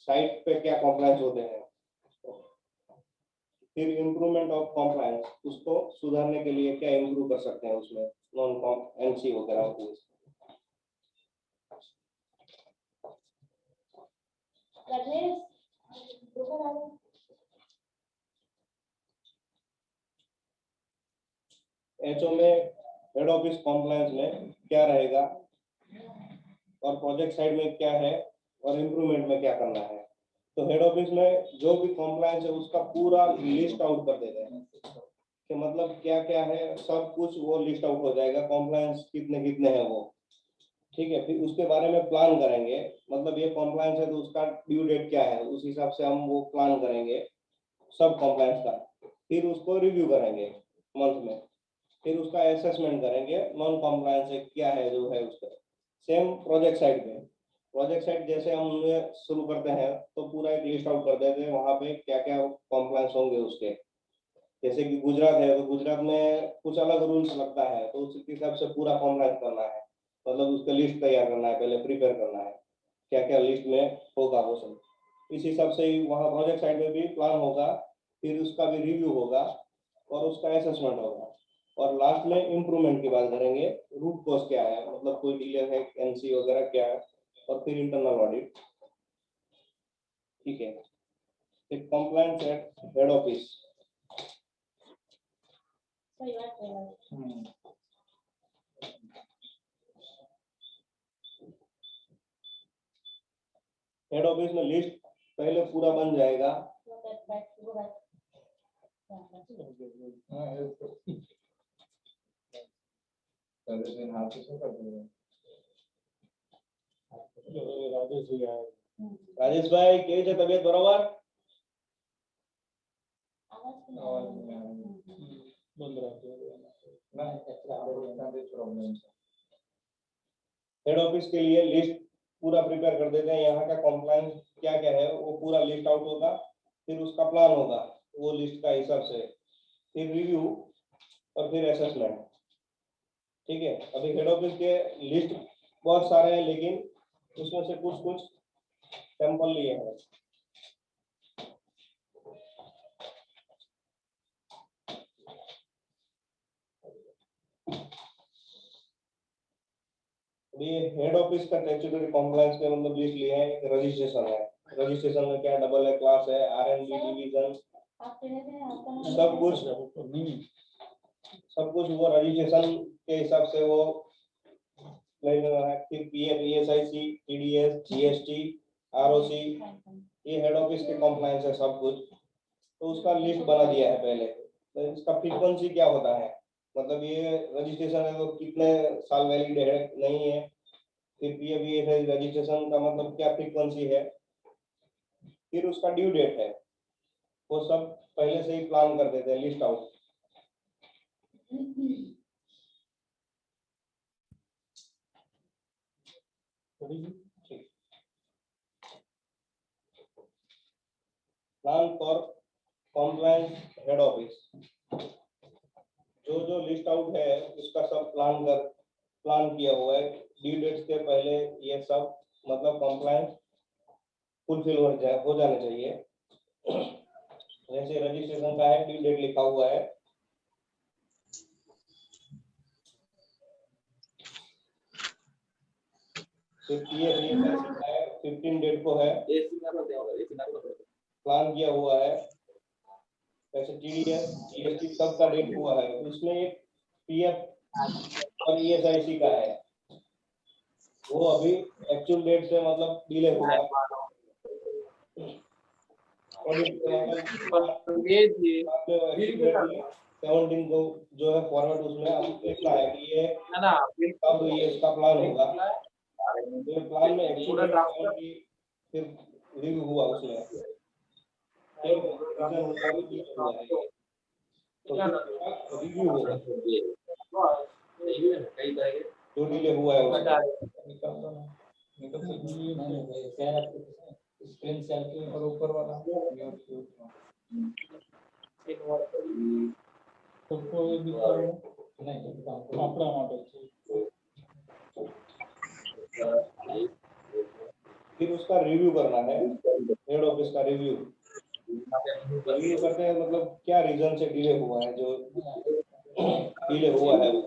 Site पे क्या compliance होते हैं, फिर इम्प्रूवमेंट ऑफ कॉम्प्लायंस, उसको सुधारने के लिए क्या इम्प्रूव कर सकते हैं उसमें, नॉन कॉम एनसी वगैरह होती है। एचओ में हेड ऑफिस कॉम्प्लायंस में क्या रहेगा और प्रोजेक्ट साइड में क्या है और इम्प्रूवमेंट में क्या करना है। तो हेड ऑफिस में जो भी कॉम्प्लायंस है उसका पूरा लिस्ट आउट कर देते हैं कि मतलब क्या क्या है, सब कुछ वो लिस्ट आउट हो जाएगा, कॉम्प्लायंस कितने कितने हैं वो, ठीक है। फिर उसके बारे में प्लान करेंगे, मतलब ये कॉम्प्लायंस है तो उसका ड्यू डेट क्या है, उस हिसाब से हम वो प्लान करेंगे सब कॉम्प्लायंस का। फिर उसको रिव्यू करेंगे मंथ में, फिर उसका असेसमेंट करेंगे नॉन कॉम्प्लायंस क्या है जो है उसका। सेम प्रोजेक्ट साइड पे, प्रोजेक्ट साइड जैसे हम शुरू करते हैं तो पूरा एक लिस्ट आउट कर देते हैं वहाँ पे क्या क्या कॉम्प्लायंस होंगे उसके। जैसे कि गुजरात है तो गुजरात में कुछ अलग रूल्स लगता है तो उसके हिसाब से पूरा कॉम्प्लायंस करना है, मतलब उसका लिस्ट तैयार करना है, पहले प्रिपेयर करना है क्या क्या लिस्ट में होगा वो सब। इस हिसाब से ही वहाँ प्रोजेक्ट साइड में भी प्लान होगा, फिर उसका भी रिव्यू होगा और उसका असेसमेंट होगा, और लास्ट में इम्प्रूवमेंट की बात करेंगे, रूट कॉज क्या है, मतलब कोई डिले है एनसी वगैरह क्या है, और फिर इंटरनल ऑडिट, ठीक है। फिर compliance eight head office, head office में लिस्ट पहले पूरा बन जाएगा, राजेश भाई કેવી છે તબિયત બરોબર? हेड ऑफिस के लिए लिस्ट पूरा प्रिपेयर कर देते हैं, यहाँ का कॉम्प्लायंस क्या क्या है वो पूरा लिस्ट आउट होगा, फिर उसका प्लान होगा वो लिस्ट का हिसाब से, फिर रिव्यू और फिर असेसमेंट, ठीक है। अभी हेड ऑफिस के लिस्ट बहुत सारे हैं लेकिन उसमें से कुछ कुछ सैंपल लिए हैं। ये हेड ऑफिस का स्टैट्यूटरी कॉम्प्लायंस के मतलब लिस्ट लिए हैं। रजिस्ट्रेशन है, रजिस्ट्रेशन में क्या डबल है क्लास है, आरएनडी डिवीजन, सब कुछ वो रजिस्ट्रेशन के हिसाब से वो लगेगा। फिर PF, ESIC, TDS, GST, ROC, ये हेड ऑफिस के कॉम्प्लायंस है सब कुछ, तो उसका लिस्ट बना दिया है पहले। तो इसका फ्रीक्वेंसी क्या होता है, मतलब ये रजिस्ट्रेशन है तो कितने साल वैलिड है नहीं है, फिर पीएफ ईएसआईसी रजिस्ट्रेशन का मतलब क्या फ्रीक्वेंसी है, फिर उसका ड्यू डेट है, वो सब पहले से ही प्लान कर देते हैं list out. Plan for compliance head office, जो जो लिस्ट आउट है उसका सब प्लान किया हुआ है, ड्यू डेट्स के पहले ये सब मतलब कॉम्प्लायंस फुलफिल हो जाने चाहिए। जैसे रजिस्ट्रेशन का है ड्यू डेट लिखा हुआ है, फिर ये 15 डेट को है प्लान किया हुआ है, वैसे टीडीएस जीएसटी सब का डेट हुआ है, तो उसमें एक पीएफ और ईएसआईसी का है, वो अभी एक्चुअल डेट से मतलब डिले हुआ है। सेवनटीन को जो है फॉरवर्ड उसमें अब लिखना है कि ये कब ये इसका प्लान होगा, तो प्लान में एक्चुअल फिर रिव्यू हुआ उसमें, रिव्यू होगा जो डिले हुआ है स्क्रीन शेयर के और ऊपर वाला सबको नहीं अपना मॉडल, फिर उसका रिव्यू करना है हेड ऑफिस का रिव्यू करते हैं, मतलब क्या रीजन से डिले हुआ है, जो डिले हुआ है वो।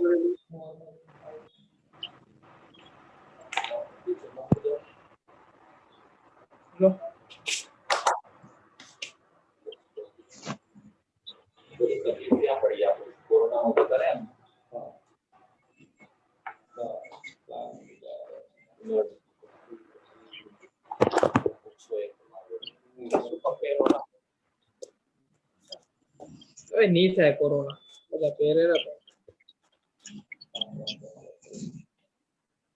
नहीं था कोरोना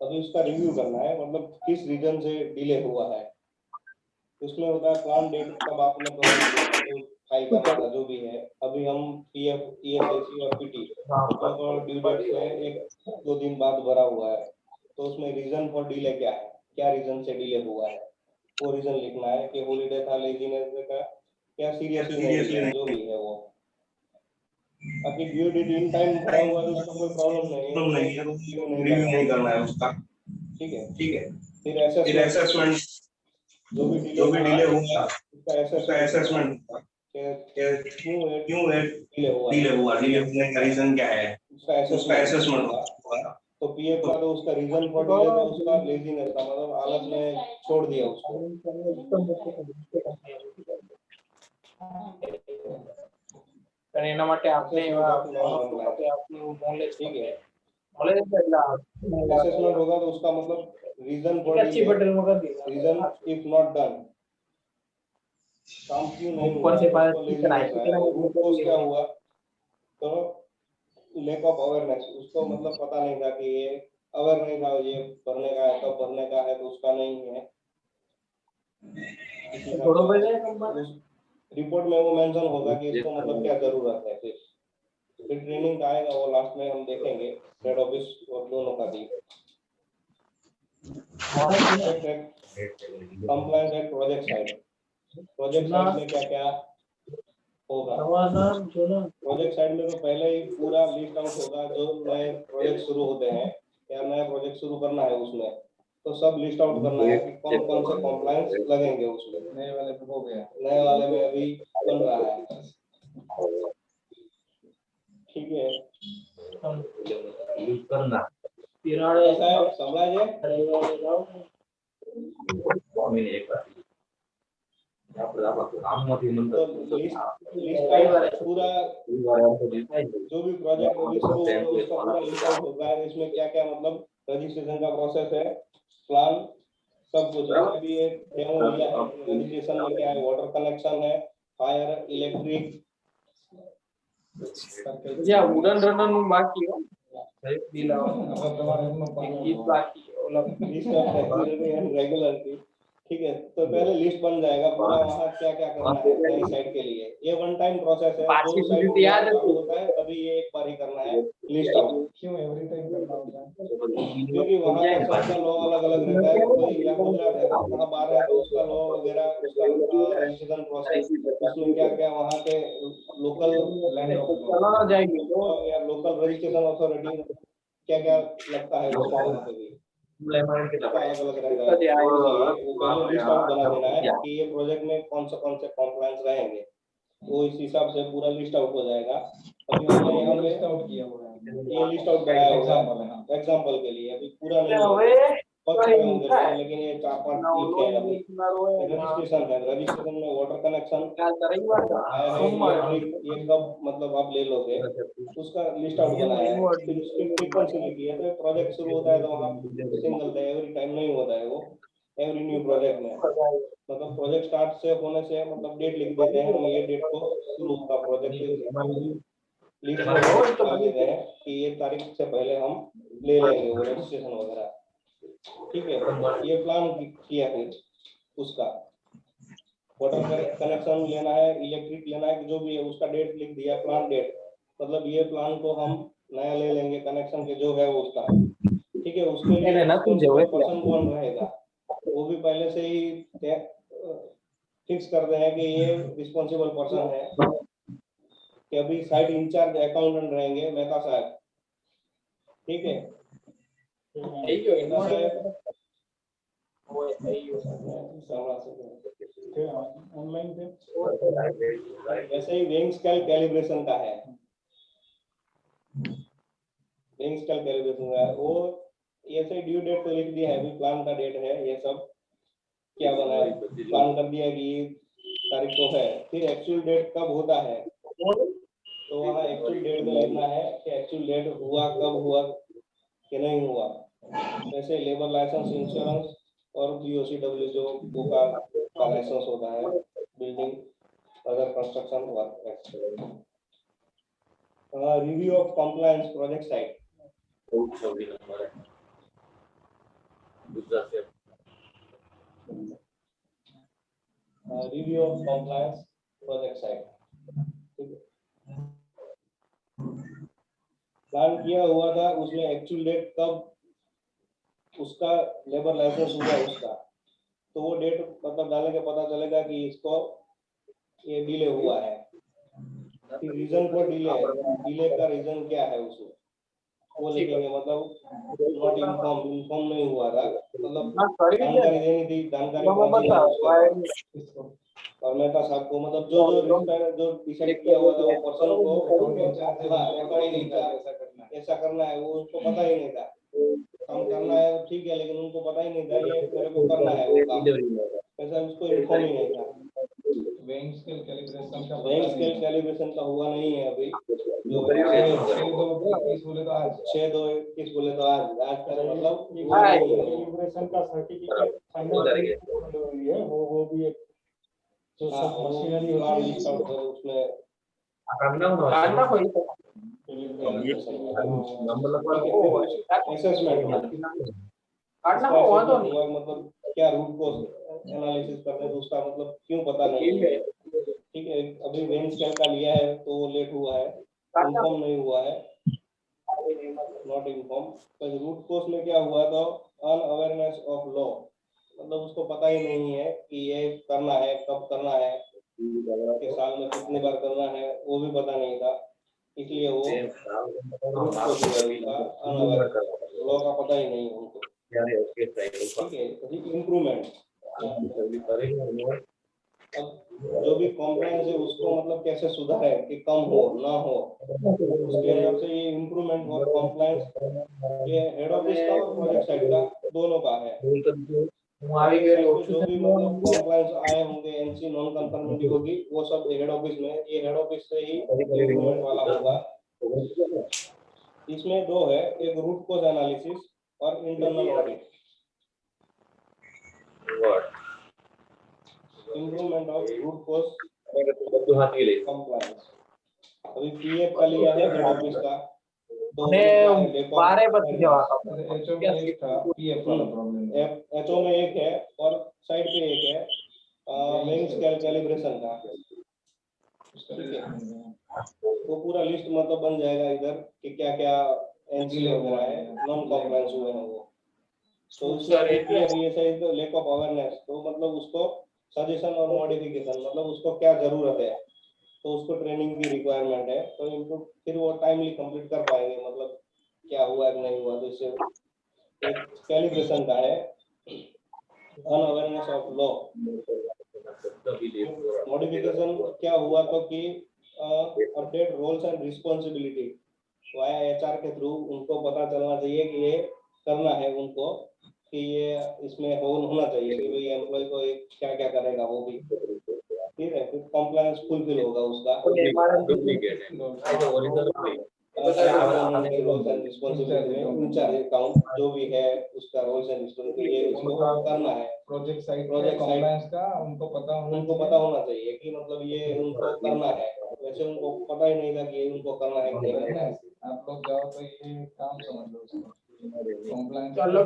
अभी उसका रिव्यू करना है, मतलब किस रीजन से डिले हुआ है। उसमें होता है प्लान डेट कब आपने प्लान किया था, तो फाइल करना था जो भी है। अभी हम पीएफ, ईएसआईसी और पीटी तो ड्यू डेट से 1-2 दिन बाद भरा हुआ है, तो उसमें रीजन फॉर डिले क्या है, क्या रीजन से डिले हुआ है, वो रीजन लिखना है कि हॉलीडे था, लेजीनेस का, क्या सीरियसली जो भी है वो। बाकी ड्यू डेट इन टाइम भरा हुआ है तो उसका कोई प्रॉब्लम नहीं है, रिव्यू नहीं करना है उसका। ठीक है। फिर असेसमेंट, जो भी डिले हुआ उसका असेसमेंट क्यों है डिले हुआ, डिले होने का रीजन क्या है, उसका असेसमेंट हुआ। तो पीएफ का तो उसका रीजन फॉर डिले तो उसका लेजीनेस था, मतलब आलस ने छोड़ दिया उसको। એના માટે આપણે ठीक है, असेसमेंट होगा तो उसका मतलब reason for delay, reason if not done, काम क्यों नहीं हुआ, रूट कॉज क्या हुआ, तो लैक ऑफ अवेयरनेस, उसको मतलब पता नहीं था कि ये अवेयर नहीं था, ये भरने का है, कब भरने का है, तो उसका नहीं है। उस रिपोर्ट में वो मेंशन होगा कि इसको मतलब क्या जरूरत है। फिर ट्रेनिंग का आएगा, वो लास्ट में हम देखेंगे हेड ऑफिस और दोनों का भी। कंप्लायंस एट प्रोजेक्ट साइड में क्या क्या होगा। प्रोजेक्ट साइड में तो पहले ही पूरा लिस्ट आउट होगा, जो नए प्रोजेक्ट शुरू होते हैं या नया प्रोजेक्ट शुरू करना है उसमें, तो सब लिस्ट आउट करना है कि कौन कौन से कंप्लायंस लगेंगे उसमें। नए वाले में हो गया, नए वाले में अभी बन रहा है। ठीक है, करना समझ पूरा जो भी प्रोजेक्ट अभी शुरू होगा उसका पूरा लिस्ट आउट होगा है, इसमें क्या क्या मतलब रजिस्ट्रेशन का प्रोसेस है, प्लान सब कुछ है। अभी ये डेमो लिया है, रजिस्ट्रेशन में क्या है, वाटर कनेक्शन है, फायर, इलेक्ट्रिक, या वुडन रनर बाकी हो रेगुलर की। ठीक है, तो पहले लिस्ट बन जाएगा पूरा, वहाँ क्या क्या करना है नई साइट के लिए। ये वन टाइम प्रोसेस है, जो साइट याद होता है तभी ये एक बार ही करना है लिस्ट आउट। क्यों एवरी टाइम करना होता है, क्योंकि वहाँ का सबका लॉ अलग अलग रहता है। कोई या गुजरात है, वहाँ बाहर है तो उसका लॉ वगैरह, उसका रजिस्ट्रेशन प्रोसेस, उसमें क्या क्या वहाँ के लोकल या लोकल रजिस्ट्रेशन अथॉरिटी क्या क्या लगता है उसको, वहाँ पे भी अलग अलग रहेगा। वो पहले लिस्ट आउट बना देना है कि ये प्रोजेक्ट में कौन से कंप्लायंस रहेंगे, वो इस हिसाब से पूरा लिस्ट आउट हो जाएगा। अभी हमने यहाँ लिस्ट आउट किया हुआ है, ये लिस्ट आउट बनाया हुआ है एग्जांपल के लिए, अभी पूरा नहीं है, लेकिन ये 4-5 लिखे हैं अभी। रजिस्ट्रेशन है, रजिस्ट्रेशन में वाटर कनेक्शन, ये कब मतलब आप ले लोगे, उसका लिस्ट आउट बनाया है। फिर उसकी फ्रीक्वेंसी लिखी है, तो प्रोजेक्ट शुरू होता है तो वहाँ सिंगल डे एवरी टाइम नहीं होता है वो, एवरी न्यू प्रोजेक्ट में मतलब प्रोजेक्ट स्टार्ट से होने से मतलब डेट लिख देते हैं हम, ये डेट को शुरू होगा प्रोजेक्ट, लिस्ट में डाल देते हैं कि ये तारीख से पहले हम ले लेंगे वो रजिस्ट्रेशन वगैरह। ठीक है, ये प्लान किया, फिर उसका वाटर कनेक्शन लेना है, इलेक्ट्रिक लेना है, जो भी है उसका डेट लिख दिया, प्लान डेट, मतलब ये प्लान को हम नया ले लेंगे कनेक्शन के जो है वो उसका। ठीक है, उसके लिए पर्सन कौन रहेगा वो भी पहले से ही फिक्स कर दें कि ये रिस्पॉन्सिबल पर्सन है, कि अभी साइट इंचार्ज अकाउंटेंट रहेंगे मेहता साहब। ठीक है, थे ऑनलाइन थे। वैसे ही वेइंग स्केल कैलिब्रेशन का है, वेइंग स्केल कैलिब्रेशन का है वो ऐसे ड्यू डेट तो लिख दिया है, अभी प्लान का डेट है, ये सब क्या बना है, प्लान कर दिया कि तारीख को है, फिर एक्चुअल डेट कब होता है तो वहाँ एक्चुअल डेट में लिखना है कि एक्चुअल डेट हुआ कब हुआ कि नहीं हुआ। वैसे लेबर लाइसेंस, इंश्योरेंस और BOCW जो बुक का लाइसेंस होता है, building other construction work. Review of compliance project site, review of compliance project site. Plan किया हुआ था, उसमें एक्चुअल डेट कब उसका लेबर लाइसेंस हुआ उसका, तो वो डेट मतलब डालने के पता चलेगा कि इसको ये डिले हुआ है। फिर रीजन फॉर डिले का रीजन क्या है उसमें वो लिखेंगे, मतलब नॉट इन्फॉर्म नहीं हुआ था, मतलब जानकारी देनी थी, जानकारी पहुंची नहीं उसको फॉर्मेटा साहब को, मतलब जो डिसाइड किया हुआ था वो पर्सन को ऐसा करना है, वो उसको पता ही नहीं था। काम करना है ठीक है, लेकिन उनको पता ही नहीं था ये मेरे को करना है वो काम, ऐसा उसको इन्फॉर्म ही नहीं था। वेइंग स्केल कैलिब्रेशन का हुआ नहीं है अभी, जो 6/2/21 बोले तो आज 6/2/21 बोले तो आज का मतलब कैलिब्रेशन का सर्टिफिकेट फाइनल है, वो भी एक जो सब मशीनरी होती है उसमें मतलब क्या रूट कॉज एनालिसिस करने हैं, उसका मतलब क्यों पता नहीं है, ठीक है। अभी वेइंग स्केल का लिया है तो वो लेट हुआ है, इन्फॉर्म नहीं हुआ है, नॉट इन्फॉर्म। तो रूट कॉज में क्या हुआ था, अनअवेयरनेस ऑफ लॉ, मतलब उसको पता ही नहीं है कि ये करना है, कब करना है, कि साल में कितनी बार करना है, वो भी पता नहीं था, इसलिए वो रूट कॉज लॉ का पता ही नहीं है उनको, ठीक है। इम्प्रूवमेंट, अब जो भी कॉम्प्लायंस है उसको मतलब कैसे सुधारे कि कम हो ना हो, उसके हिसाब से ये इम्प्रूवमेंट और कॉम्प्लायंस ये हेड ऑफिस का और प्रोजेक्ट साइड का दोनों का है। जो भी मतलब कॉम्प्लायंस आए होंगे, एनसी नॉन कंफर्मिटी होगी, वो सब हेड ऑफिस में, ये हेड ऑफिस से ही इम्प्रूवमेंट वाला होगा। इसमें दो है, एक रूट कॉज एनालिसिस और internal audit. Improvement of root cause compliance, अभी पीएफ का लिया है हेड ऑफिस का, तो 12 बजे जवाब एचओ में एक था पीएफ वाला प्रॉब्लम, एचओ में एक है और साइड पे एक है वेइंग स्केल कैलिब्रेशन का, ठीक है। वो पूरा लिस्ट मतलब बन जाएगा इधर कि क्या क्या एनसी वगैरह है, नॉन कॉम्प्लायंस हुए हैं वो, तो उसमें तो लैक ऑफ अवेयरनेस, तो मतलब उसको सजेशन और मॉडिफिकेशन, मतलब उसको क्या जरूरत है, तो उसको ट्रेनिंग की रिक्वायरमेंट है, तो इनको फिर वो टाइमली कंप्लीट कर पाएंगे, मतलब क्या हुआ कि नहीं हुआ। तो इससे एक कैलिब्रेशन का है अनअवेयरनेस ऑफ लॉ, मॉडिफिकेशन क्या हुआ तो कि update roles and responsibility via HR के थ्रू उनको पता चलना चाहिए कि ये करना है उनको, कि ये इसमें होना चाहिए कि भाई एम्प्लॉय को क्या क्या करेगा वो भी, ठीक है। फिर कॉम्प्लायंस फुलफिल होगा उसका, इंचार्ज अकाउंट जो भी है उसका रोल्स एंड रिस्पॉन्सिबिलिटी, ये उसको करना है। प्रोजेक्ट साइड कंप्लायंस का उनको पता होना चाहिए कि मतलब ये उनको करना है, वैसे उनको पता ही नहीं था कि ये उनको करना है कि नहीं करना है। आप लोग जाओ तो ये काम समझ लो उसको, कंप्लायंस चलो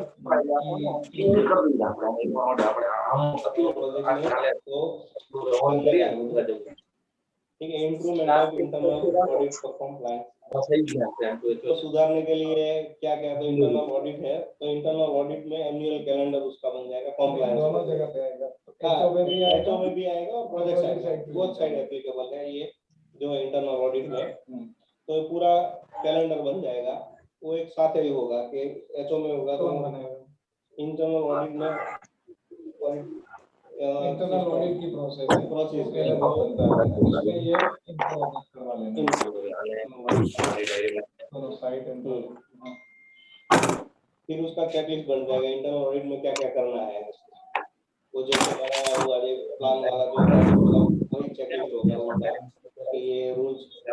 ठीक है। Improvement of internal audit for compliance, तो सुधारने के लिए क्या क्या, तो इंटरनल ऑडिट है, तो इंटरनल ऑडिट में एनुअल कैलेंडर उसका बन जाएगा, कंप्लायंस दोनों जगह पे आएगा, एचओ में भी आएगा और project side both side applicable है ये जो है इंटरनल ऑडिट में, तो पूरा कैलेंडर बन जाएगा, वो एक साथ ही होगा कि एचओ में होगा तो इंटरनल ऑडिट में इंटरनल ऑडिट की प्रोसेस है, प्रोसेस उसके लिए वो बनता है, उसमें ये इनको ऑडिट करवा लेना दोनों साइड एंड फिर उसका चेकलिस्ट बन जाएगा इंटरनल ऑडिट में क्या क्या करना है। वो जैसे बनाया हुआ ये प्लान वाला जो है मतलब वही चेकलिस्ट होगा उनका कि ये रूल्स है।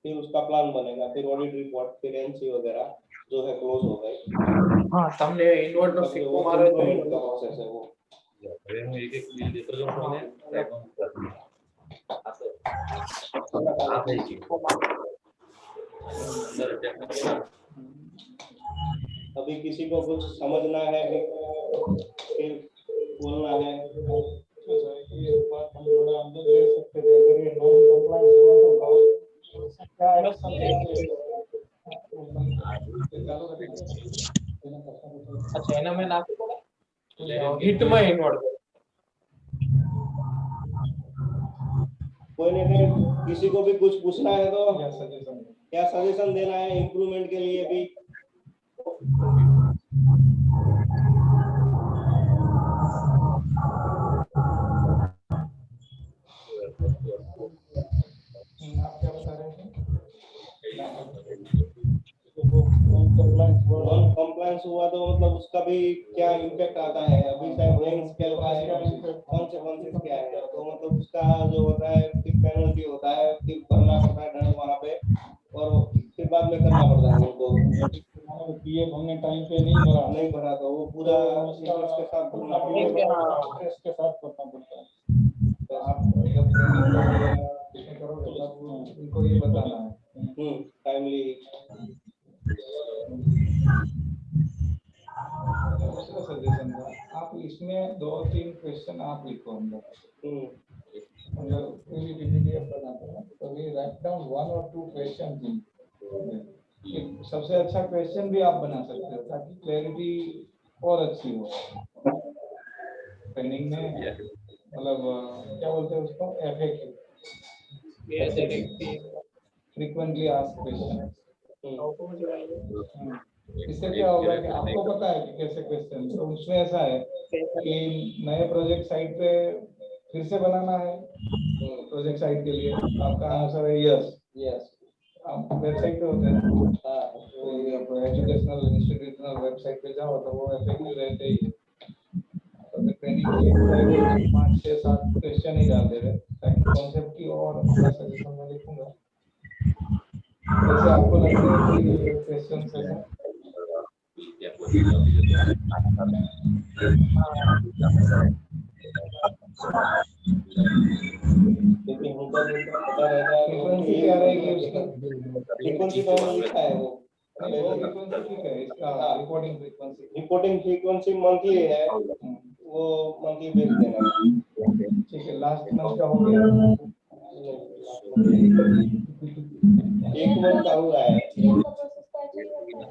फिर उसका प्लान बनेगा, फिर ऑडिट रिपोर्ट, फिर एनसी वगैरह जो है क्लोज हो गए। हाँ તમને ઇન્વર્ટ નો સિક્કો મારે તો इम्प्लीमेंट का प्रोसेस है वो। હવે હું એક એક બિલ દેતો જાઉં છું ને રેકોર્ડ કરું આ થઈ ગયું સર ટેકનિકલ अभी किसी को कुछ समझना है फिर बोलना है। अच्छा, ये बात हम थोड़ा अंदर ले सकते थे, अगर ये नॉन कंप्लायंस हुआ तो गवर्नमेंट क्या एक्शन लेंगे? અચ્છા એના મેં નાખું પડે હિટ માં ઇન્વર્ટ कोई ने किसी को भी कुछ पूछना है तो क्या सजेशन क्या सजेशन देना है इम्प्रूवमेंट के लिए भी। आप क्या बता रहे थे? नॉन कंप्लायंस हुआ तो मतलब उसका भी क्या इम्पैक्ट आता है। अभी शायद रैंक स्केल का है, कॉन्सिक्वेंसेस क्या है, तो मतलब उसका जो होता है फिर पेनल्टी होता है, फिर भरना पड़ता है दंड वहाँ पे और फिर बाद में करना पड़ता है उनको। पीएफ हमने टाइम पे नहीं भरा तो वो पूरा इंटरेस्ट के साथ भरना पड़ता है। इंटरेस्ट के साथ भरना पड़ता है। तो आप जब ट्रेनिंग करोगे तब उनको ये बताना है टाइमली। दूसरा सजेशन था, आप इसमें 2-3 क्वेश्चन आप लिखो अंदर। मतलब कोई भी पीपीटीएफ बनाते हैं तो वी राइट डाउन 1 और 2 क्वेश्चन। सबसे अच्छा क्वेश्चन भी आप बना सकते हो ताकि क्लैरिटी और अच्छी हो। ट्रेनिंग में मतलब क्या बोलते हैं उसको, एफएक्यू, फ्रीक्वेंटली आस्क्ड क्वेश्चन। इससे क्या होगा कि आपको पता है कि कैसे क्वेश्चन, तो उसमें ऐसा है कि नए प्रोजेक्ट साइट पे फिर से बनाना है प्रोजेक्ट साइट के लिए, आपका आंसर है यस। आप वेबसाइट पे होते हैं तो एजुकेशनल इंस्टीट्यूशनल वेबसाइट पे जाओ तो वो एफएक्यू रहते ही है। तो ट्रेनिंग के 5, 6, 7 क्वेश्चन ही डाल दे रहे ताकि कॉन्सेप्ट की और सजेशन में लिखूंगा। वैसे आपको लगता है कोई क्वेश्चन है? लेकिन उनका पता रहता है फ्रीक्वेंसी क्या रहेगी उसका, फ्रीक्वेंसी तो लिखा है वो फ्रीक्वेंसी ठीक है इसका, रिपोर्टिंग फ्रीक्वेंसी मंथली है, वो मंथली भेज देना। ठीक है, लास्ट मंथ का हो गया, एक मंथ का हुआ है।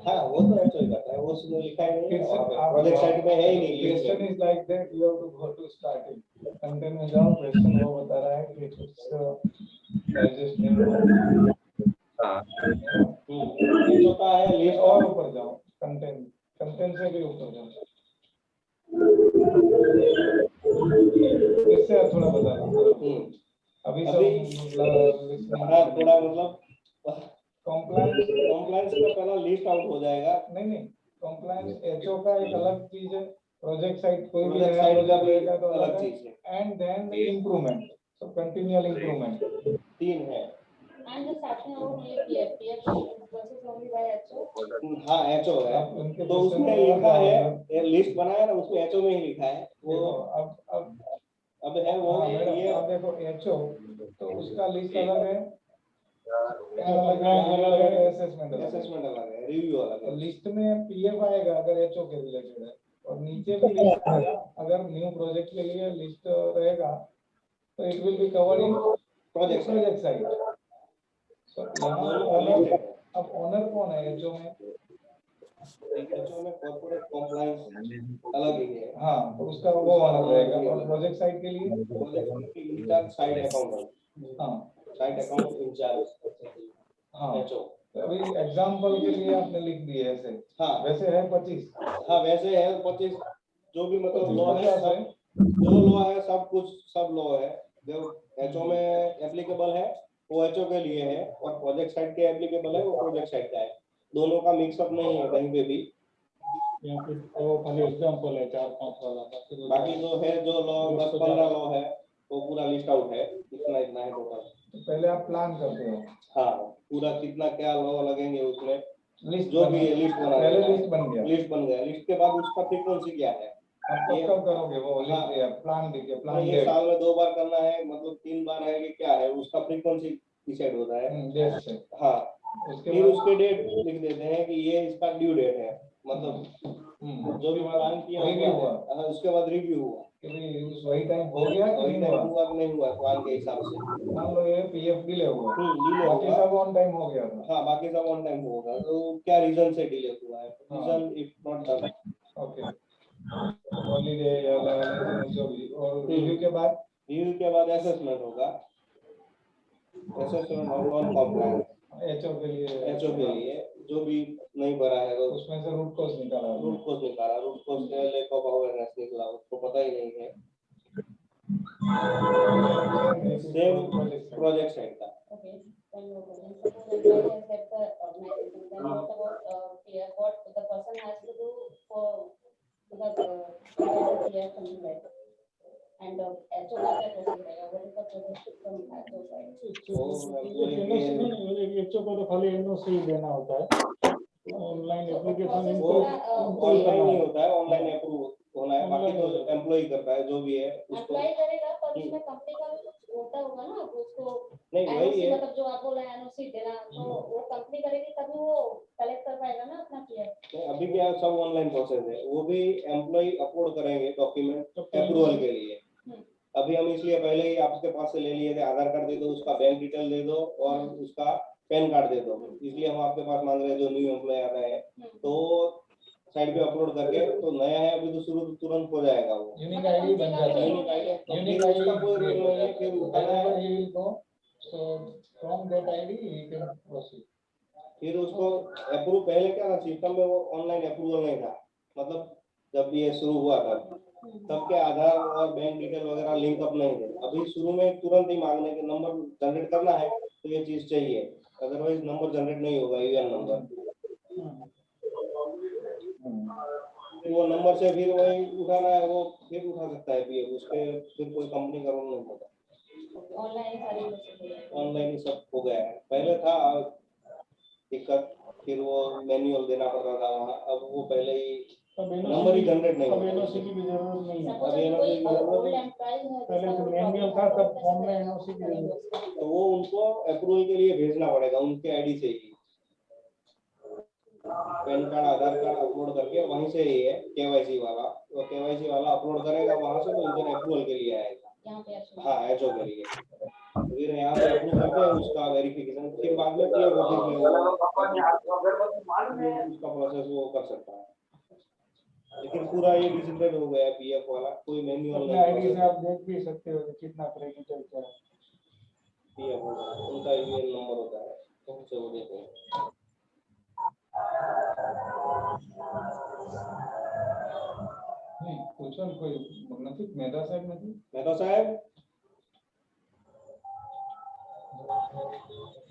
हाँ वो तो ऐसा ही करता है, वो उसमें लिखा है नहीं, प्रोजेक्ट साइट में है ही नहीं। Question is like that, you have to go to starting content में जाओ, क्वेश्चन वो बता रहा है कि कुछ डाइजेस्ट नहीं हुआ। हां जो का है लिस्ट और ऊपर जाओ, कंटेंट से भी ऊपर जाओ, इससे थोड़ा बता दो। अभी सब थोड़ा मतलब कंप्लायंस का पहला लिस्ट आउट हो जाएगा। नहीं कंप्लायंस एचओ का एक अलग चीज है, प्रोजेक्ट साइट कोई भी प्रोजेक्ट नया साइट का प्रोजेक्ट भी लेगा तो अलग चीज है। And then the improvement, so continual improvement 3 है। And the starting out PF process only by HO. हाँ एचओ है, तो उसमें लिखा है लिस्ट बनाया ना, उसमें एचओ में ही लिखा है वो। अब है वो ये आप देखो एचओ तो उसका लिस्ट अलग है, असेसमेंट अलग है, रिव्यू अलग है। लिस्ट में पीएफ आएगा अगर एचओ के रिलेटेड है, और नीचे भी लिस्ट आएगा अगर न्यू प्रोजेक्ट के लिए लिस्ट रहेगा तो it will be covered in project site. So अब ओनर कौन है एचओ में? एचओ में कॉर्पोरेट कंप्लायंस अलग ही है। हाँ तो उसका वो ओनर रहेगा, और प्रोजेक्ट साइट के लिए इंचार्ज साइट अकाउंटेंट। हाँ साइट अकाउंट इंचार्ज। हाँ एचओ तो अभी एग्जांपल के लिए आपने लिख दिए ऐसे। हाँ वैसे है 25। हाँ वैसे है 25 जो भी मतलब लॉ है, क्या है? जो लॉ है सब लॉ है। जो एचओ में एप्लीकेबल है वो एचओ के लिए है, और प्रोजेक्ट साइड के एप्लीकेबल है वो प्रोजेक्ट साइड का है। दोनों का मिक्सअप नहीं है कहीं पे भी। यहाँ पे वो खाली एग्जांपल है 4-5 वाला, बाकी जो है, जो लॉ 10-15 लॉ है वो पूरा लिस्ट आउट है, इतना इतना है टोटल। तो पहले आप प्लान करते हो, हाँ, पूरा कितना क्या लॉ लगेंगे उसमें, लिस्ट जो भी है लिस्ट बना पहले देना है। लिस्ट बन गया। लिस्ट बन गया, लिस्ट के बाद उसका फ्रीक्वेंसी क्या है, अब तब ये- कब करोगे वो हाँ। लिस्ट? प्लान देखिए, प्लान ये डेट साल में 2 बार करना है, मतलब 3 बार है कि क्या है, उसका फ्रीक्वेंसी डिसाइड होता है। डेट से। हाँ, उसके फिर बाद उसके डेट लिख देते हैं कि ये इसका ड्यू डेट है, मतलब जो भी प्लान किया रिव्यू हुआ हाँ, उसके बाद रिव्यू हुआ, कि भाई उस वही टाइम हो गया कि वही नहीं टाइम हुआ। हुआ कि नहीं हुआ प्लान के हिसाब से। मान लो ये पीएफ डिले हुआ, डिले बाकी हुआ, सब ऑन टाइम हो गया था। हाँ बाकी सब ऑन टाइम होगा, तो क्या रीजन से डिले हुआ है, हाँ। Reason if not done. Okay, holiday या लाइसेंस जो भी, और रिव्यू के बाद रिव्यू के बाद असेसमेंट होगा, assessment of non compliance HO के लिए, एचओ के लिए जो भी नहीं भरा है तो उसमें से रूट कॉज निकाला। रूट कोज निकाला, रूट कोज से लैक ऑफ अवेयरनेस निकला, उसको पता ही नहीं है। सेम प्रोजेक्ट साइड का। Okay, one more question. Suppose employee has left the organization, then what about PF? What the person has to do for PF something like that? And HO का क्या procedure है? What is the procedure from HO side? HO को तो खाली NOC देना होता है, online application वो ऑनलाइन नहीं होता है, ऑनलाइन अप्रूव होना है, बाकी तो एम्प्लॉय करता है जो भी है उसको। अप्लाई करेगा पर उसमें कंपनी का भी कुछ होता होगा ना, उसको नहीं वही एनओसी है, मतलब जो आप बोल रहे हैं एनओसी देना, तो वो कंपनी करेगी तभी वो कलेक्ट कर पाएगा ना अपना PF। नहीं अभी क्या सब ऑनलाइन प्रोसेस है, वो भी एम्प्लॉय अपलोड करेंगे डॉक्यूमेंट अप्रूवल के लिए। अभी हम इसलिए पहले ही आपके पास से ले लिए थे, आधार कार्ड दे दो, उसका बैंक डिटेल दे दो और उसका पैन कार्ड दे दो, इसलिए हम आपके पास मांग रहे हैं जो न्यू एम्प्लॉय आ रहे हैं। तो साइड पे अपलोड करके, तो नया है अभी तो शुरू तुरंत हो जाएगा वो। यूनिक आईडी बन जाता है, यूनिक आईडी, यूनिक उसका कोई रूल नहीं है, फिर उठाना है, so from that ID you can proceed। फिर उसको अप्रूव। पहले क्या था सिस्टम में, वो ऑनलाइन अप्रूवल नहीं था, मतलब जब ये शुरू हुआ तब के आधार और बैंक डिटेल वगैरह लिंक अप नहीं थे। अभी शुरू में तुरंत ही मांगने के नंबर जनरेट करना है तो ये चीज चाहिए, अदरवाइज नंबर जनरेट नहीं होगा, यूएन नंबर। वो नंबर से फिर वही उठाना है, वो फिर उठा सकता है पीएफ, उसके फिर कोई कंपनी का रोल नहीं होता। ऑनलाइन सारी प्रोसेस ऑनलाइन ही सब हो गया है, पहले था दिक्कत, फिर वो मैनुअल देना पड़ता था वहाँ, अब वो पहले ही नंबर ही जनरेट नहीं होता। एनओसी की भी जरूरत नहीं है, सपोज कोई ओल्ड एम्प्लॉय है पहले तो मैनुअल था, तब फॉर्म में एनओसी की जरूरत। तो वो उनको अप्रूवल के लिए भेजना पड़ेगा उनके आईडी से ही, पैन कार्ड आधार कार्ड अपलोड करके वहीं से ही है केवाईसी वाला, तो केवाईसी वाला अपलोड करेगा वहां से, तो इधर अप्रूवल के लिए आएगा। यहाँ पे अच्छा हाँ एचओ के लिए, फिर यहाँ पे अप्रूव करते हैं उसका वेरिफिकेशन, फिर बाद में पीएफ ऑफिस में उसका प्रोसेस वो कर सकता है। लेकिन पूरा ये डिजिटल हो गया पीएफ वाला, कोई मैनुअल अपने नहीं। आईडी से आप देख भी सकते हो कि कितना क्रेडिट क्या है। पीएफ उनका यूएन नंबर होता है, तो उनसे वो देते हैं। नहीं पूछो कोई નથી मेहता साहब નથી मेहता साहब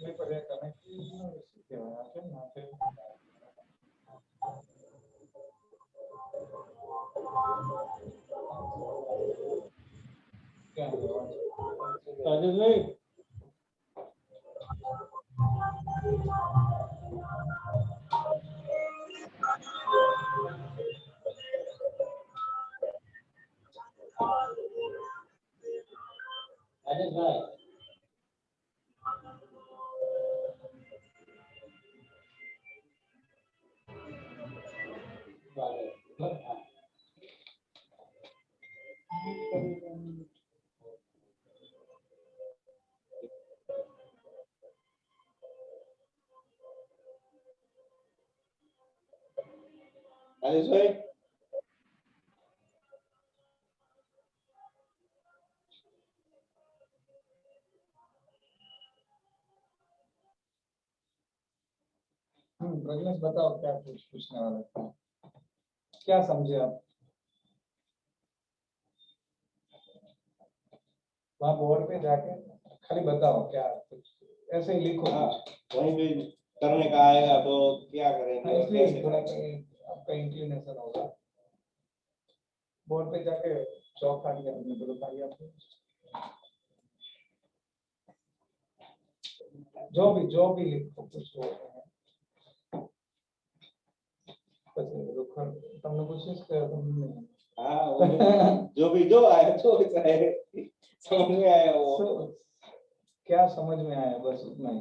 नहीं पढ़े कनेक्ट क्या है आके ना पे क्या राजेश भाई राजेश भाई राजेश भाई प्रज्ञेश बताओ क्या पूछने वाले थे, क्या समझे आप? वहाँ बोर्ड पे जाके खाली बताओ क्या कुछ ऐसे ही लिखो हाँ, कुछ। वहीं पे करने का आएगा तो क्या हाँ, करेंगे और इसलिए कैसे थोड़ा करेंगे। आपका इंक्लिनेशन होगा बोर्ड पे जाके चौक खा लिया अपने को बताइए आपको जो भी लिखो कुछ हो तुमने कोशिश किया तुमने हाँ, जो आया जो है समझ में आया वो। क्या समझ में आया बस उतना ही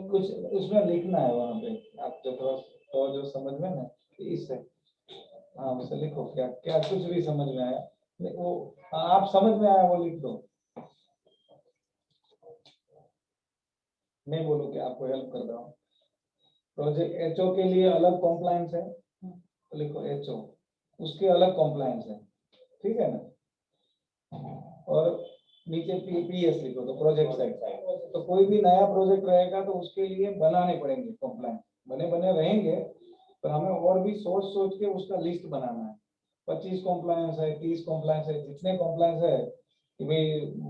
कुछ उसमें लिखना है वहाँ पे आप जो थोड़ा जो समझ में ना इससे हाँ उसे लिखो क्या क्या कुछ भी समझ में आया वो आप समझ में आया वो लिख दो मैं बोलूँ कि आपको हेल्प कर रहा हूँ प्रोजेक्ट एचओ के लिए अलग कॉम्प्लायंस है तो लिखो एचओ उसके अलग कॉम्प्लायंस है ठीक है ना और नीचे पीएस लिखो तो प्रोजेक्ट साइड तो कोई भी नया प्रोजेक्ट रहेगा तो उसके लिए बनाने पड़ेंगे कॉम्प्लायंस बने बने रहेंगे पर हमें और भी सोच सोच के उसका लिस्ट बनाना है 25 कॉम्प्लायंस है 30 कॉम्प्लायंस है जितने कॉम्प्लायंस है कि भाई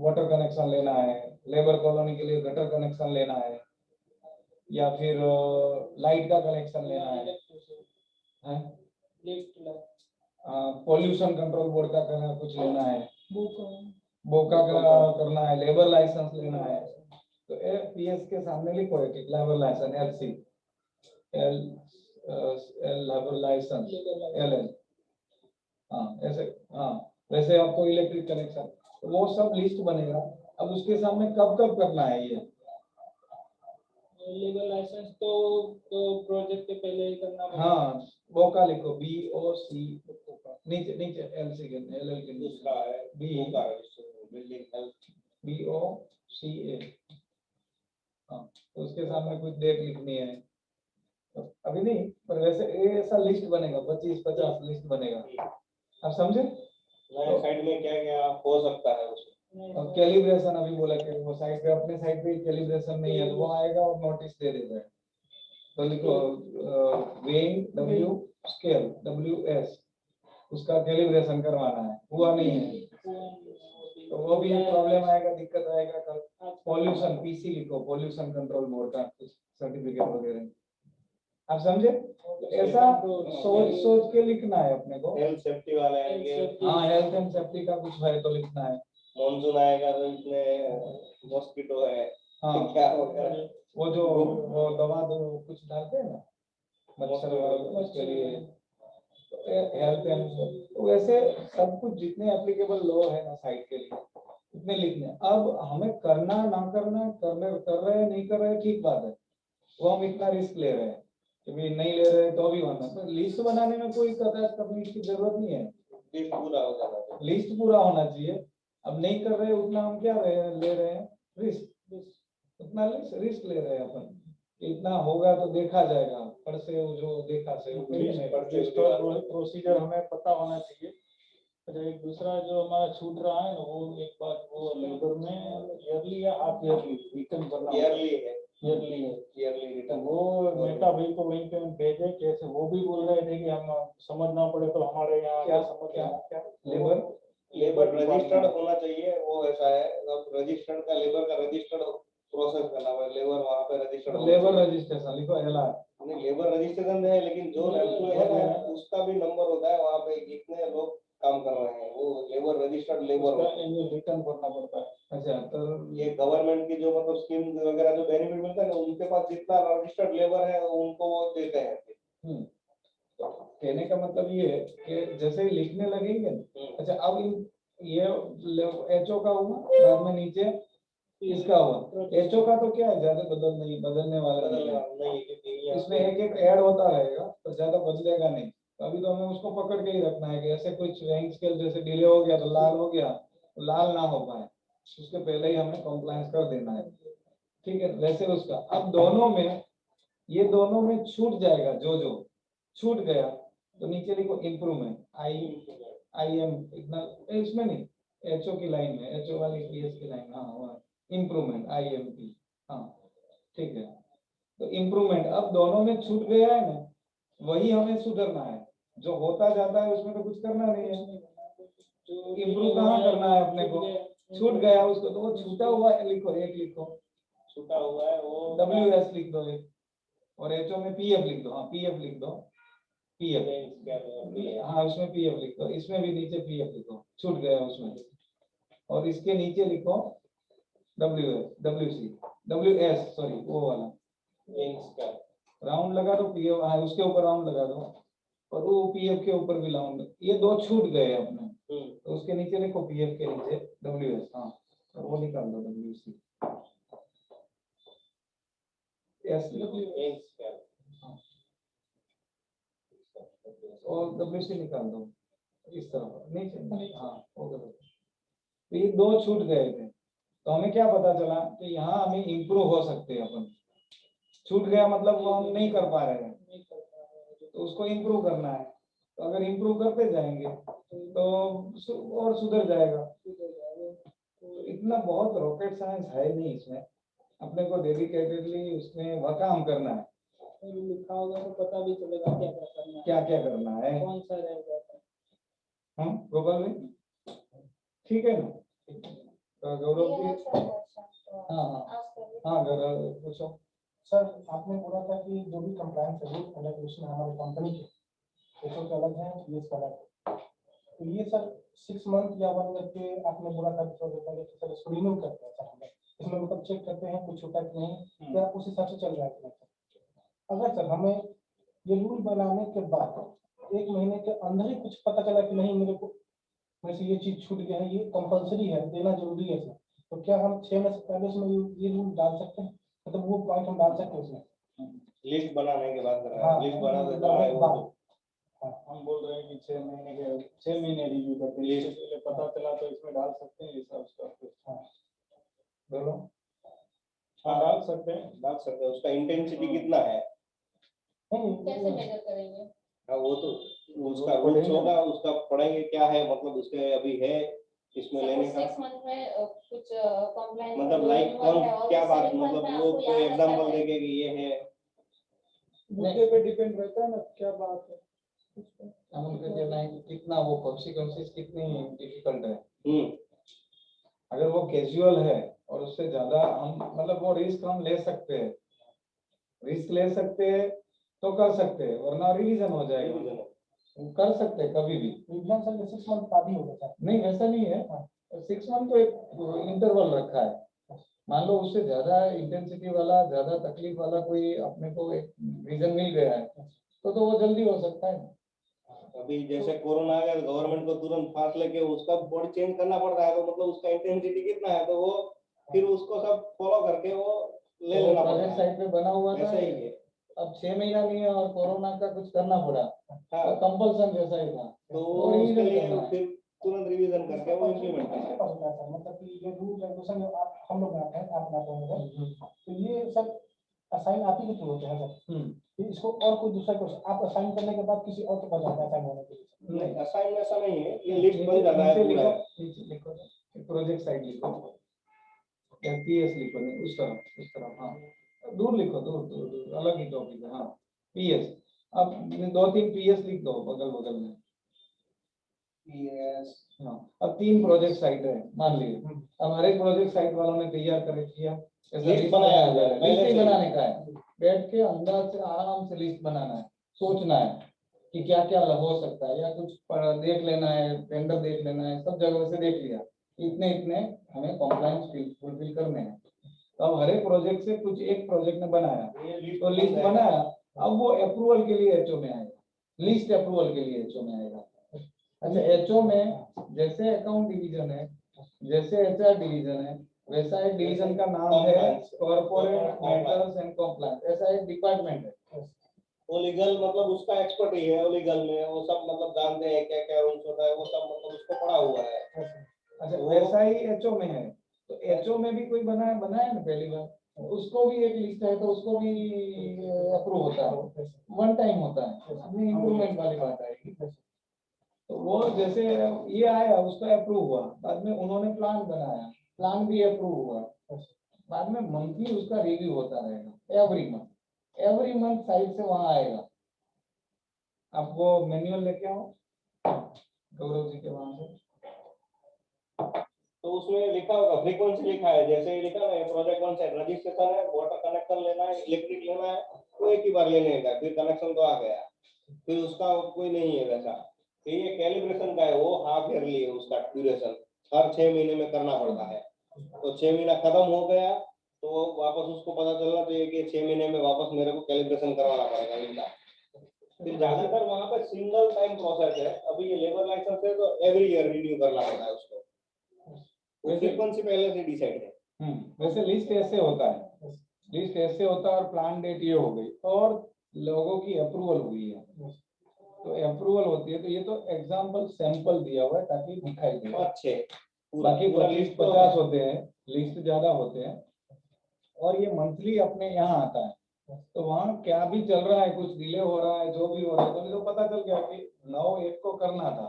वाटर कनेक्शन लेना है लेबर कॉलोनी के लिए गटर कनेक्शन लेना है या फिर लाइट का कनेक्शन लेना है पॉल्यूशन कंट्रोल बोर्ड का करना कुछ लेना है बोका का करना है लेबर लाइसेंस लेना है तो पीएस के सामने लिखो एक labour licence LC L labour licence LL हाँ ऐसे हाँ वैसे आपको इलेक्ट्रिक कनेक्शन वो सब लिस्ट बनेगा अब उसके सामने कब कब करना है ये लीगल लाइसेंस तो प्रोजेक्ट के पहले ही करना पड़ेगा। हाँ बोका लिखो बी ओ सी नीचे नीचे एलसी के एलएल के दूसरा है बी होगा बिल्डिंग हेल्थ। बी ओ सी ए हाँ तो उसके सामने कुछ डेट लिखनी है तो अभी नहीं पर वैसे ये ऐसा लिस्ट बनेगा 25-50 लिस्ट बनेगा आप समझे नए साइड में क्या क्या हो सकता है उसमें। और कैलिब्रेशन अभी बोला कि वो साइड पे अपने साइड पे कैलिब्रेशन नहीं है तो वो आएगा और नोटिस दे देगा तो लिखो weighing W scale W S उसका कैलिब्रेशन करवाना है हुआ नहीं है तो वो भी एक प्रॉब्लम आएगा दिक्कत आएगा कल पॉल्यूशन पीसी लिखो पॉल्यूशन कंट्रोल बोर्ड का कुछ सर्टिफिकेट वगैरह आप समझे ऐसा सोच सोच के लिखना है अपने को हेल्थ सेफ्टी वाले आएंगे। हाँ हेल्थ एंड सेफ्टी का कुछ है तो लिखना है मॉनसून आएगा तो इसमें मॉस्किटो है हाँ क्या होगा वो जो वो दवा दो कुछ डालते हैं ना मच्छर उसके लिए हेल्थ एंड वैसे सब कुछ जितने एप्लीकेबल लॉ है ना साइट के लिए उतने लिखने हैं। अब हमें करना ना करना करने कर रहे हैं नहीं कर रहे हैं ठीक बात है वो हम इतना रिस्क ले रहे हैं कि भाई नहीं ले रहे तो भी वरना तो लिस्ट बनाने में कोई कतई तकलीफ की जरूरत नहीं है लिस्ट पूरा हो जाना चाहिए। लिस्ट पूरा होना चाहिए अब नहीं कर रहे उतना हम क्या ले रहे हैं रिस्क उतना रिस्क ले रहे हैं अपन इतना होगा तो देखा जाएगा पर से वो जो देखा से प्रोसीजर हमें पता होना चाहिए अच्छा एक दूसरा जो हमारा छूट रहा है ना वो एक बात वो लेबर में ईयरली या हाफ ईयरली रिटर्न करना ईयरली है ईयरली है ईयरली तो रिटर्न। वो मेटा भाई को वहीं पे हम भेजे कैसे वो भी बोल रहे थे कि हम समझना पड़े तो हमारे यहाँ क्या समझ क्या क्या लेबर लेबर रजिस्टर्ड होना चाहिए वो ऐसा है अब रजिस्टर्ड का लेबर का रजिस्टर्ड प्रोसेस करना है लेबर वहाँ पे रजिस्टर्ड लेबर रजिस्ट्रेशन लिखो एलआर नहीं लेबर रजिस्ट्रेशन है लेकिन जो एम्प्लॉय है उसका भी नंबर होता है वहाँ पे कितने लोग काम कर रहे हैं वो लेबर रजिस्टर्ड लेबर रिटर्न करना पड़ता है अच्छा तो ये गवर्नमेंट की जो मतलब स्कीम वगैरह जो बेनिफिट मिलता है ना उनके पास जितना रजिस्टर्ड लेबर है उनको वो देते हैं। कहने का मतलब ये है कि जैसे ही लिखने लगेंगे ना, अच्छा अब ये एचओ का हुआ बाद में नीचे इसका हुआ एचओ का तो क्या है ज्यादा बदलने वाला नहीं है। इसमें एक एक ऐड होता रहेगा तो ज्यादा बदलेगा नहीं तो अभी तो हमें उसको पकड़ के ही रखना है कि ऐसे कुछ रैंक स्केल जैसे डिले हो गया तो लाल हो गया तो लाल ना हो पाए उसके पहले ही हमें कॉम्प्लायंस कर देना है ठीक है वैसे उसका अब दोनों में ये दोनों में छूट जाएगा जो जो छूट गया तो नीचे लिखो इम्प्रूवमेंट आई एम इतना इसमें नहीं एचओ की लाइन में एचओ वाली पीएस की लाइन हाँ इम्प्रूवमेंट आई एम पी हाँ ठीक है तो इम्प्रूवमेंट अब दोनों में छूट गया है ना वही हमें सुधरना है जो होता जाता है उसमें तो कुछ करना नहीं है इम्प्रूव कहाँ करना है अपने को, छूट गया उसको तो वो छूटा हुआ लिखो, एक लिखो, छूटा हुआ है वो WS लिख दो एक, और HO में PF लिख दो, हाँ PF लिख दो, PF, हाँ उसमें PF लिख दो, इसमें भी नीचे PF लिखो, छूट गया उसमें, और इसके नीचे लिखो WS सॉरी वो वाला राउंड लगा दो, PF हाँ उसके ऊपर राउंड लगा दो, और वो PF के ऊपर भी राउंड, ये दो छूट गए अपने, तो उसके नीचे लिखो PF के नीचे WS, हाँ और वो निकाल दो WC, S और WC निकाल दो इस तरह नीचे, हाँ ओके। तो ये दो छूट गए थे, तो हमें क्या पता चला कि यहाँ हमें इम्प्रूव हो सकते हैं अपन, छूट गया मतलब वो हम नहीं कर पा रहे हैं, तो उसको इम्प्रूव करना है, तो अगर इम्प्रूव करते जाएंगे तो और सुधर जाएगा। तो इतना बहुत रॉकेट साइंस है नहीं इसमें, अपने को डेडिकेटेडली उसमें वह काम करना है, लिखा होगा तो पता भी चलेगा क्या क्या करना है, क्या क्या करना है, कौन सा रहेगा। हम गोपाल भाई ठीक है ना, तो गौरव जी, हाँ हाँ हाँ गौरव पूछो। सर आपने बोला था कि जो भी कंप्लायंस है अलग उसमें हमारी कंपनी के पेशों के अलग है, ये इसका अलग है, तो ये सर 6 मंथ या 1 ईयर के आपने बोला था कि सर इसको रिन्यू करते हैं सर, हम इसमें मतलब चेक करते हैं कुछ होता कि नहीं, या उस हिसाब से चल रहा है कि नहीं। अगर सर हमें ये रूल बनाने के बाद 1 महीने के अंदर ही कुछ पता चला कि नहीं मेरे को मेरे से ये चीज छूट गया है, ये कंपलसरी है देना जरूरी है सर, तो क्या हम 6 महीने से पहले उसमें ये रूल डाल सकते हैं, मतलब वो पॉइंट हम डाल सकते हैं उसमें? लिस्ट बनाने के बाद कर रहा हाँ, है, लिस्ट बना बनाने देता है के वो बाद। तो हम बोल रहे हैं कि 6 महीने रिव्यू करते हैं, List। इसलिए पता चला तो इसमें डाल सकते हैं, ये सब उसका बोलो। हाँ डाल सकते हैं। डाल सकते हैं, उसका इंटेंसिटी कितना है, कैसे मेजर करेंगे? हाँ वो तो उसका रूल्स होगा, उसका पढ़ेंगे क्या है, मतलब उसके अभी है इसमें लेने का, 6 मंथ में कुछ कंप्लायंस मतलब लाइक कौन क्या बात, मतलब वो कोई एग्जांपल देके कि ये है, मुद्दे पे डिपेंड रहता है ना क्या बात है, हम उनके कहना है कि कितना वो कॉन्सिक्वेंसेस कितनी डिफिकल्ट है, अगर वो कैजुअल है और उससे ज्यादा हम मतलब वो रिस्क हम ले सकते हैं, रिस्क ले सकते हैं तो कर सकते हैं, वरना रिवीजन हो जाएगा, कर सकते हैं कभी भी। रिवीजन सर 6 मंथ का भी होगा सर? नहीं वैसा नहीं है, 6 मंथ तो एक इंटरवल रखा है, मान लो उससे ज्यादा इंटेंसिटी वाला ज्यादा तकलीफ वाला कोई अपने को एक रीजन मिल गया है तो वो जल्दी हो सकता है। अभी जैसे कोरोना आ गया गवर्नमेंट को तुरंत फास्ट लेके उसका बोर्ड चेंज करना पड़ रहा है, तो मतलब उसका इंटेंसिटी कितना है, तो वो फिर उसको सब फॉलो करके वो ले लेना पड़ता प्रोजेक्ट है, साइड पे बना हुआ था, वैसा ही है। अब 6 महीना नहीं है और कोरोना का कुछ करना पड़ा, हाँ, कंपल्सन जैसा ही था, तो वो उसके रिवीजन लिए करना है। फिर तुरंत रिवीजन करके वो इम्प्लीमेंट करना है। मतलब कि ये रूल रेगुलेशन जो हम लोग बनाते हैं, आप बनाते हैं, तो ये सब असाइन आप ही के थ्रू होते हैं सर? कि इसको और कोई दूसरा क्वेश्चन आप असाइन करने के बाद किसी और के पास जाता है असाइन होने के लिए? नहीं, असाइन ऐसा नहीं है, ये लिस्ट बन जाता है पूरा। प्रोजेक्ट साइड लिखो या PS लिखो, नहीं उस तरह हाँ दूर लिखो, दूर अलग ही टॉपिक है, हाँ PS, अब 2-3 PS लिख दो बगल बगल में, PS हाँ अब 3 प्रोजेक्ट साइट है मान लीजिए, अब हर एक प्रोजेक्ट साइट वालों ने तैयार कर किया, लिस्ट बनाया हुआ है, लिस्ट नहीं बनाने का है, बैठ के अंदर से आराम से लिस्ट बनाना है, सोचना है कि क्या क्या हो सकता है, या कुछ देख लेना है, टेंडर देख लेना है, सब जगह से देख लिया इतने इतने हमें कॉम्प्लायंस फुलफिल करने हैं, तो अब हर एक प्रोजेक्ट से कुछ एक प्रोजेक्ट ने बनाया तो लिस्ट बनाया, अब वो अप्रूवल के लिए HO में आएगा, लिस्ट अप्रूवल के लिए HO में आएगा। अच्छा HO में जैसे अकाउंट डिवीजन है, जैसे HR डिवीजन है, वैसा एक डिवीजन का नाम है कॉर्पोरेट मैटर्स एंड कॉम्प्लायंस, ऐसा एक डिपार्टमेंट है। वो लीगल मतलब उसका एक्सपर्ट ही है, वो लीगल में वो सब मतलब जानते हैं क्या क्या रूल्स होता है, वो सब मतलब उसको पढ़ा हुआ है। अच्छा वैसा ही HO में है, तो HO में भी कोई बनाया ना पहली बार, उसको भी एक लिस्ट है तो उसको भी अप्रूव होता है, 1 टाइम होता है, अपनी इम्प्रूवमेंट वाली बात आएगी, तो वो जैसे ये आया उसका अप्रूव हुआ, बाद में उन्होंने प्लान बनाया, प्लान भी अप्रूव हुआ, बाद में मंथली उसका रिव्यू होता रहेगा, एवरी मंथ साइड से वहां आएगा। आप वो मैनुअल लेके आओ गौरव जी के वहां से, उसमें लिखा होगा फ्रीक्वेंसी लिखा है, जैसे लिखा है प्रोजेक्ट वन साइड रजिस्ट्रेशन है, वाटर कनेक्शन लेना है, इलेक्ट्रिक लेना है, तो एक ही बार लेने का, फिर कनेक्शन तो आ गया, फिर उसका कोई नहीं है वैसा। फिर ये कैलिब्रेशन का है, वो हाफ ईयरली है, उसका ड्यूरेशन हर 6 महीने में करना पड़ता है। तो 6 महीना खत्म हो गया तो वापस उसको पता चलना चाहिए कि 6 महीने में वापस मेरे को कैलिब्रेशन करवाना पड़ेगा इनका। फिर ज्यादातर वहाँ पे सिंगल टाइम प्रोसेस है। अभी ये लेबर लाइसेंस है तो एवरी ईयर रिन्यू करना पड़ता है उसको, वो फ्रीक्वेंसी पहले से डिसाइड है। वैसे लिस्ट ऐसे होता है, लिस्ट ऐसे होता है और प्लान डेट ये हो गई और लोगों की अप्रूवल हुई है, तो अप्रूवल होती है, तो ये तो एग्जांपल सैंपल दिया हुआ है ताकि दिखाई दे। अच्छे बाकी 25-50 होते हैं, लिस्ट ज्यादा होते हैं, और ये मंथली अपने यहाँ आता है, तो वहाँ क्या भी चल रहा है, कुछ डिले हो रहा है, जो भी हो रहा है, तो पता चल गया कि 9/1 को करना था,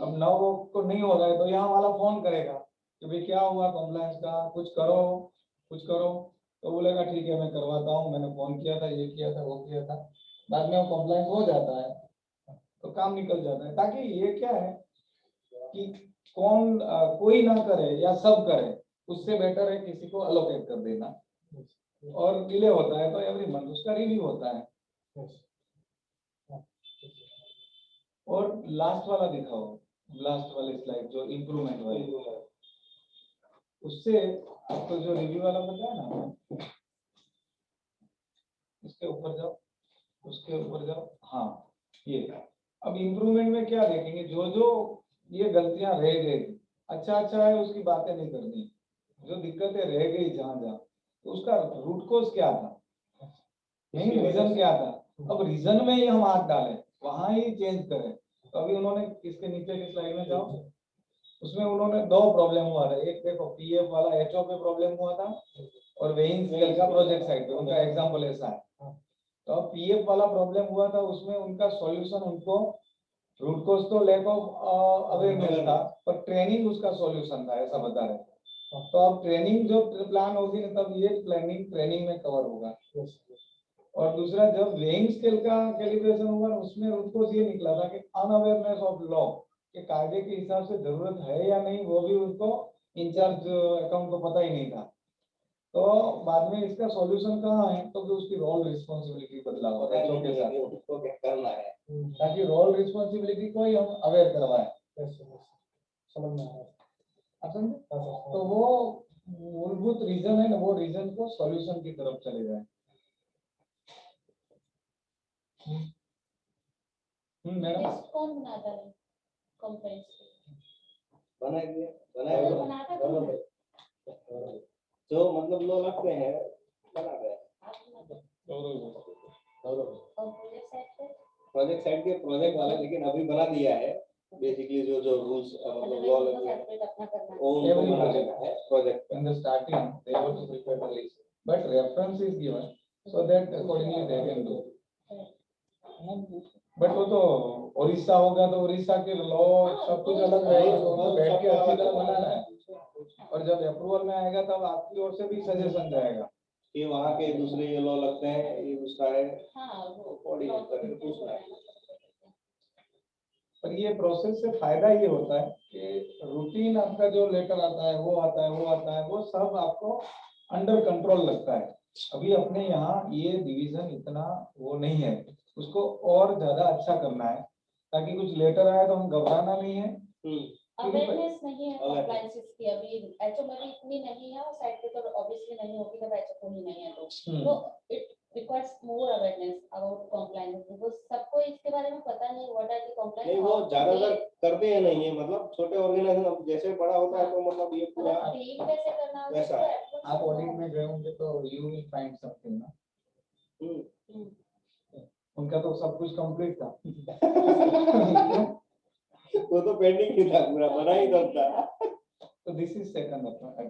अब 9 को नहीं हो रहा है, तो यहाँ वाला फोन करेगा कि भाई क्या हुआ कॉम्प्लायंस का, कुछ करो कुछ करो, तो बोलेगा ठीक है मैं करवाता हूँ, मैंने फोन किया था, ये किया था, वो किया था, बाद में वो कॉम्प्लायंस हो जाता है, तो काम निकल जाता है। ताकि ये क्या है कि कोई ना करे या सब करे, उससे बेटर है किसी को अलोकेट कर देना, और डिले होता है तो एवरी मंथ उसका रिव्यू होता है। और लास्ट वाला दिखाओ, लास्ट वाली स्लाइड जो इम्प्रूवमेंट वाली, उससे आपको जो रिव्यू वाला बताया ना, इसके ऊपर जाओ, उसके ऊपर जाओ, हाँ ये। अब इम्प्रूवमेंट में क्या देखेंगे, जो जो ये गलतियां रह गई, अच्छा है उसकी बातें नहीं करनी, जो दिक्कतें रह गई जहां जहां, तो उसका रूट कोज क्या था, नहीं रीजन क्या था, अब रीजन में ही हम हाथ डालें, वहां ही चेंज करें। तो अभी उन्होंने इसके नीचे की स्लाइड में जाओ, उसमें उन्होंने 2 प्रॉब्लम हुआ था, एक देखो पीएफ वाला एचओ पे प्रॉब्लम हुआ था, और वेइंग स्केल का प्रोजेक्ट साइड पे, उनका एग्जांपल ऐसा है। तो अब पीएफ वाला प्रॉब्लम हुआ था, उसमें उनका सॉल्यूशन, उनको रूट कोज तो लैक ऑफ अवेयरनेस था, पर ट्रेनिंग उसका सॉल्यूशन था, ऐसा बता रहे थे। तो अब ट्रेनिंग जो प्लान होगी तब ये प्लानिंग ट्रेनिंग में कवर होगा। और दूसरा जब वेइंग स्केल का कैलिब्रेशन हुआ, उसमें रूट कोज ये निकला था कि अनअवेयरनेस ऑफ लॉ, के कायदे के हिसाब से जरूरत है या नहीं, वो भी उनको इंचार्ज अकाउंट को पता ही नहीं था। तो बाद में इसका सॉल्यूशन कहाँ है, तो कि उसकी रोल रिस्पॉन्सिबिलिटी बदलाव के साथ उसको क्या करना है, ताकि रोल रिस्पॉन्सिबिलिटी को ही हम अवेयर करवाएं। समझ में आ रहा है। आप समझे? तो वो मूलभूत रीजन है ना, वो रीजन को सॉल्यूशन की तरफ चले जाए। मैडम लिस्ट कौन बनाता है कंप्लेंट्स की? बनाएंगे अगर बनाता तो ना, जो मतलब लोग लगते हैं बना गए। आप बनाते और और प्रोजेक्ट प्रोजेक्ट साइड पे साइड के प्रोजेक्ट वाले लेकिन अभी बना दिया है, बेसिकली जो जो रूल्स मतलब लॉ लगे हैं सेपरेट अपना करना वो उनको बना देना है project in the starting they have to prepare the list, but reference is given so that accordingly they can do. But वो तो उड़ीसा होगा तो उड़ीसा के लॉ सब कुछ अलग रहेगा, तो उनको बैठ के अच्छी तरह बनाना है, और जब अप्रूवल में आएगा तब आपकी ओर से भी सजेशन जाएगा कि वहाँ के दूसरे ये लॉ लगते हैं, ये उसका है, हाँ वो कोऑर्डिनेट करके पूछना है। पर ये प्रोसेस से फायदा ये होता है कि रूटीन आपका जो लेटर आता है वो आता है, वो आता है, वो सब आपको अंडर कंट्रोल लगता है। अभी अपने यहाँ ये डिवीजन इतना वो नहीं है, उसको और ज्यादा अच्छा करना है, ताकि कुछ लेटर आए तो हम घबराना नहीं है। अवेयरनेस नहीं है कंप्लायंसेस की, अभी एचओ में भी इतनी नहीं है, और साइड पे तो ऑब्वियसली नहीं होगी जब एचओ को ही नहीं है, तो it requires more awareness about compliance, because सबको इसके बारे में पता नहीं व्हाट आर द कंप्लायंस। नहीं वो ज्यादातर करते हैं नहीं है, मतलब छोटे ऑर्गेनाइजेशन जैसे बड़ा होता है तो मतलब ये पूरा डील कैसे करना है वैसा है। आप ऑडिट में गए होंगे तो यू विल फाइंड समथिंग ना, उनका तो सब कुछ कंप्लीट था वो तो पेंडिंग ही था, पूरा बना ही था। तो दिस इज सेकंड अपना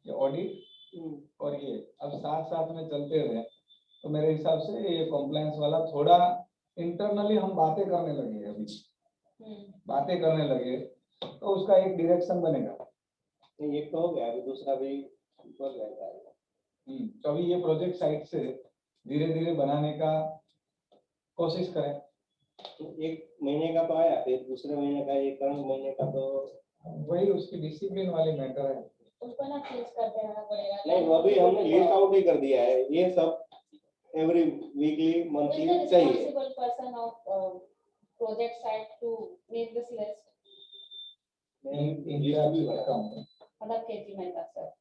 ये ऑडिट और ये अब साथ साथ में चलते रहे, तो मेरे हिसाब से ये कॉम्प्लायंस वाला थोड़ा इंटरनली हम बातें करने लगे, अभी बातें करने लगे तो उसका एक डायरेक्शन बनेगा। नहीं एक तो हो गया, अभी दूसरा भी ऊपर रहता है। तो अभी ये प्रोजेक्ट साइट से धीरे धीरे बनाने का कोशिश करें। तो 1 महीने का तो आया, फिर दूसरे महीने का, 1 महीने का तो वही उसकी डिसिप्लिन वाली मैटर है। उसको ना चेंज करते रहना पड़ेगा। नहीं अभी हमने लिस्ट आउट ही कर दिया है, ये सब every weekly Who is the monthly चाहिए। responsible person of project site to make this list? In charge का काम है। मतलब KG मेहता सर।